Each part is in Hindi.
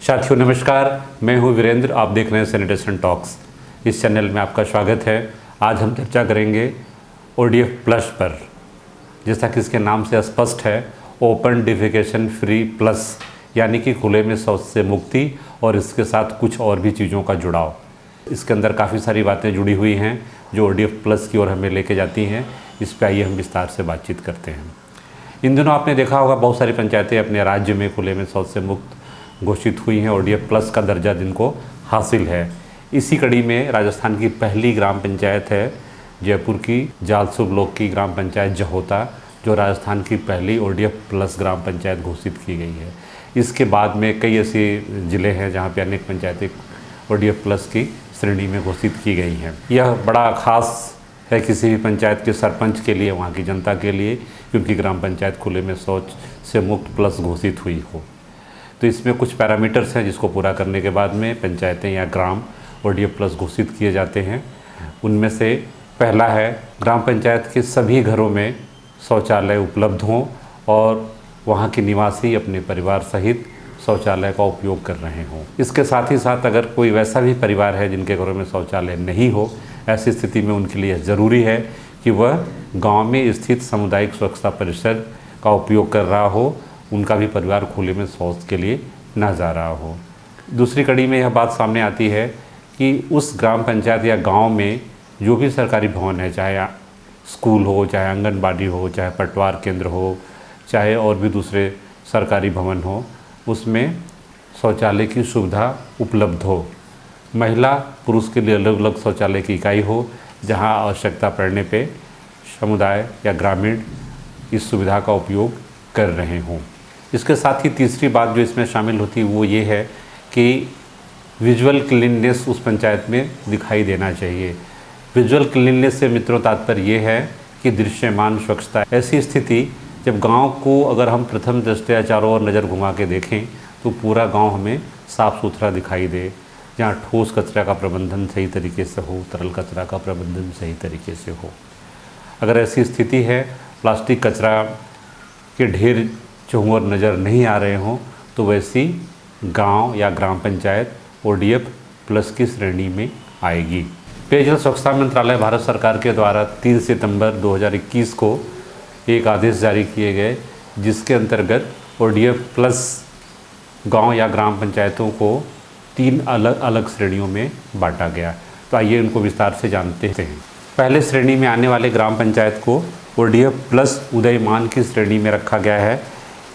साथियों नमस्कार, मैं हूं वीरेंद्र। आप देख रहे हैं सैनिटेशन टॉक्स। इस चैनल में आपका स्वागत है। आज हम चर्चा करेंगे ओडीएफ प्लस पर। जैसा कि इसके नाम से स्पष्ट है, ओपन डिफेकेशन फ्री प्लस, यानी कि खुले में शौच से मुक्ति और इसके साथ कुछ और भी चीज़ों का जुड़ाव। इसके अंदर काफ़ी सारी बातें जुड़ी हुई हैं जो ओडीएफ प्लस की ओर हमें लेके जाती हैं। इस पर आइए हम विस्तार से बातचीत करते हैं। इन दिनों आपने देखा होगा बहुत सारी पंचायतें अपने राज्य में खुले में शौच से मुक्त घोषित हुई हैं। ओडीएफ प्लस का दर्जा जिनको हासिल है। इसी कड़ी में राजस्थान की पहली ग्राम पंचायत है जयपुर की जालसू ब्लॉक की ग्राम पंचायत जहोता, जो राजस्थान की पहली ओडीएफ प्लस ग्राम पंचायत घोषित की गई है। इसके बाद में कई ऐसे ज़िले हैं जहाँ पे अनेक पंचायतें ओडीएफ प्लस की श्रेणी में घोषित की गई हैं। यह बड़ा खास है किसी भी पंचायत के सरपंच के लिए, वहाँ की जनता के लिए, क्योंकि ग्राम पंचायत खुले में शौच से मुक्त प्लस घोषित हुई हो। तो इसमें कुछ पैरामीटर्स हैं जिसको पूरा करने के बाद में पंचायतें या ग्राम ओडीएफ प्लस घोषित किए जाते हैं। उनमें से पहला है, ग्राम पंचायत के सभी घरों में शौचालय उपलब्ध हों और वहाँ के निवासी अपने परिवार सहित शौचालय का उपयोग कर रहे हों। इसके साथ ही साथ अगर कोई वैसा भी परिवार है जिनके घरों में शौचालय नहीं हो, ऐसी स्थिति में उनके लिए ज़रूरी है कि वह गांव में स्थित सामुदायिक स्वच्छता परिसर का उपयोग कर रहा हो, उनका भी परिवार खुले में शौच के लिए ना जा रहा हो। दूसरी कड़ी में यह बात सामने आती है कि उस ग्राम पंचायत या गांव में जो भी सरकारी भवन है, चाहे स्कूल हो, चाहे आंगनबाड़ी हो, चाहे पटवार केंद्र हो, चाहे और भी दूसरे सरकारी भवन हो, उसमें शौचालय की सुविधा उपलब्ध हो। महिला पुरुष के लिए अलग अलग शौचालय की इकाई हो, जहां आवश्यकता पड़ने पे समुदाय या ग्रामीण इस सुविधा का उपयोग कर रहे हों। इसके साथ ही तीसरी बात जो इसमें शामिल होती है वो ये है कि विजुअल क्लीननेस उस पंचायत में दिखाई देना चाहिए। विजुअल क्लीननेस से मित्रों तात्पर्य ये है कि दृश्यमान स्वच्छता। ऐसी स्थिति जब गांव को अगर हम प्रथम दृष्टया चारों ओर नज़र घुमा के देखें तो पूरा गांव हमें साफ़ सुथरा दिखाई दे, जहाँ ठोस कचरा का प्रबंधन सही तरीके से हो, तरल कचरा का प्रबंधन सही तरीके से हो। अगर ऐसी स्थिति है, प्लास्टिक कचरा के ढेर चहुंओर नज़र नहीं आ रहे हों, तो वैसी गांव या ग्राम पंचायत ओडीएफ प्लस की श्रेणी में आएगी। पेयजल स्वच्छता मंत्रालय भारत सरकार के द्वारा 3 सितंबर 2021 को एक आदेश जारी किए गए, जिसके अंतर्गत ओडीएफ प्लस गांव या ग्राम पंचायतों को 3 अलग अलग श्रेणियों में बांटा गया। तो आइए इनको विस्तार से जानते हैं। पहले श्रेणी में आने वाले ग्राम पंचायत को ओडीएफ प्लस उदयमान की श्रेणी में रखा गया है।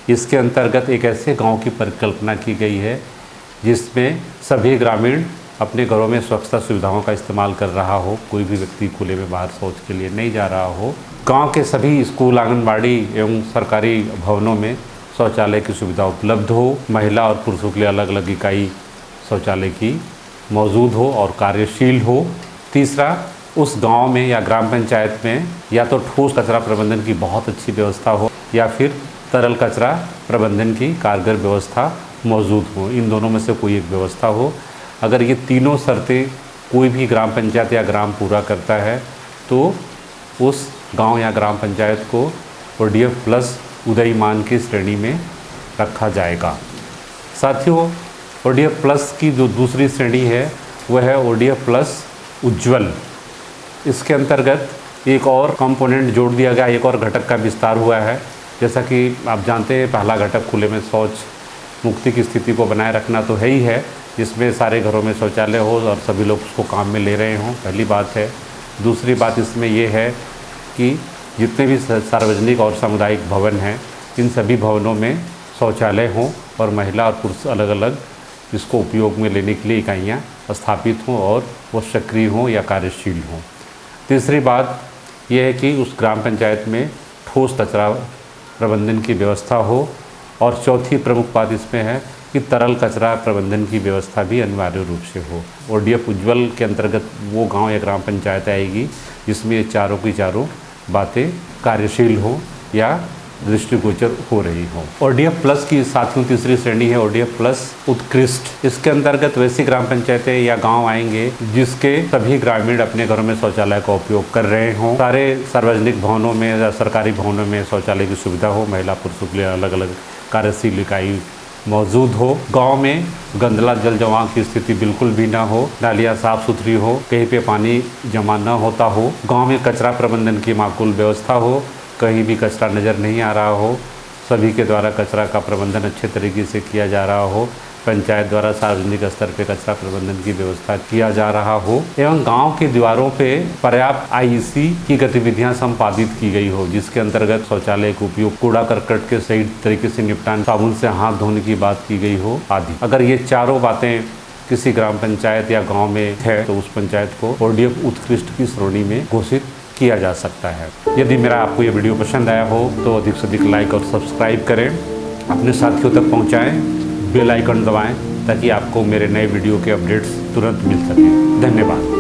इसके अंतर्गत एक ऐसे गांव की परिकल्पना की गई है जिसमें सभी ग्रामीण अपने घरों में स्वच्छता सुविधाओं का इस्तेमाल कर रहा हो, कोई भी व्यक्ति खुले में बाहर शौच के लिए नहीं जा रहा हो। गांव के सभी स्कूल, आंगनबाड़ी एवं सरकारी भवनों में शौचालय की सुविधा उपलब्ध हो। महिला और पुरुषों के लिए अलग अलग इकाई शौचालय की मौजूद हो और कार्यशील हो। तीसरा, उस गांव में या ग्राम पंचायत में या तो ठोस कचरा प्रबंधन की बहुत अच्छी व्यवस्था हो या फिर तरल कचरा प्रबंधन की कारगर व्यवस्था मौजूद हो। इन दोनों में से कोई एक व्यवस्था हो। अगर ये तीनों शर्तें कोई भी ग्राम पंचायत या ग्राम पूरा करता है तो उस गांव या ग्राम पंचायत को ओडीएफ प्लस उदयमान की श्रेणी में रखा जाएगा। साथियों, ओडीएफ प्लस की जो दूसरी श्रेणी है वह है ओडीएफ प्लस उज्ज्वल। इसके अंतर्गत एक और कंपोनेंट जोड़ दिया गया, एक और घटक का विस्तार हुआ है। जैसा कि आप जानते हैं, पहला घटक खुले में शौच मुक्ति की स्थिति को बनाए रखना तो है ही है, जिसमें सारे घरों में शौचालय हो और सभी लोग उसको काम में ले रहे हों, पहली बात है। दूसरी बात इसमें यह है कि जितने भी सार्वजनिक और सामुदायिक भवन हैं, इन सभी भवनों में शौचालय हों और महिला और पुरुष अलग अलग इसको उपयोग में लेने के लिए इकाइयाँ स्थापित हों और वो सक्रिय हों या कार्यशील हों। तीसरी बात यह है कि उस ग्राम पंचायत में ठोस कचरा प्रबंधन की व्यवस्था हो। और चौथी प्रमुख बात इसमें है कि तरल कचरा प्रबंधन की व्यवस्था भी अनिवार्य रूप से हो। ओडीएफ उज्ज्वल के अंतर्गत वो गांव या ग्राम पंचायत आएगी जिसमें ये चारों की चारों बातें कार्यशील हो या दृष्टिगोचर हो रही हो। ओडीएफ प्लस की साथियों तीसरी श्रेणी है ओडीएफ प्लस उत्कृष्ट। इसके अंतर्गत वैसी ग्राम पंचायतें या गांव आएंगे जिसके सभी ग्रामीण अपने घरों में शौचालय का उपयोग कर रहे हों। सारे सार्वजनिक भवनों में या सरकारी भवनों में शौचालय की सुविधा हो। महिला पुरुषों के लिए अलग अलग कार्यशील इकाई मौजूद हो, गांव में गंदला जल जमाव की स्थिति बिल्कुल भी ना हो, नालियाँ साफ सुथरी हो, कहीं पे पानी जमा न होता हो, गांव में कचरा प्रबंधन की माकूल व्यवस्था हो, कहीं भी कचरा नज़र नहीं आ रहा हो, सभी के द्वारा कचरा का प्रबंधन अच्छे तरीके से किया जा रहा हो, पंचायत द्वारा सार्वजनिक स्तर पे कचरा प्रबंधन की व्यवस्था किया जा रहा हो एवं गांव की दीवारों पे पर्याप्त आईईसी की गतिविधियां संपादित की गई हो, जिसके अंतर्गत शौचालय के उपयोग, कूड़ा करकट के सही तरीके से निपटान, साबुन से हाथ धोने की बात की गई हो आदि। अगर ये चारों बातें किसी ग्राम पंचायत या गाँव में है तो उस पंचायत को ODF उत्कृष्ट की श्रेणी में घोषित किया जा सकता है। यदि मेरा आपको ये वीडियो पसंद आया हो तो अधिक से अधिक लाइक और सब्सक्राइब करें, अपने साथियों तक पहुंचाएं, बेल आइकन दबाएं ताकि आपको मेरे नए वीडियो के अपडेट्स तुरंत मिल सकें। धन्यवाद।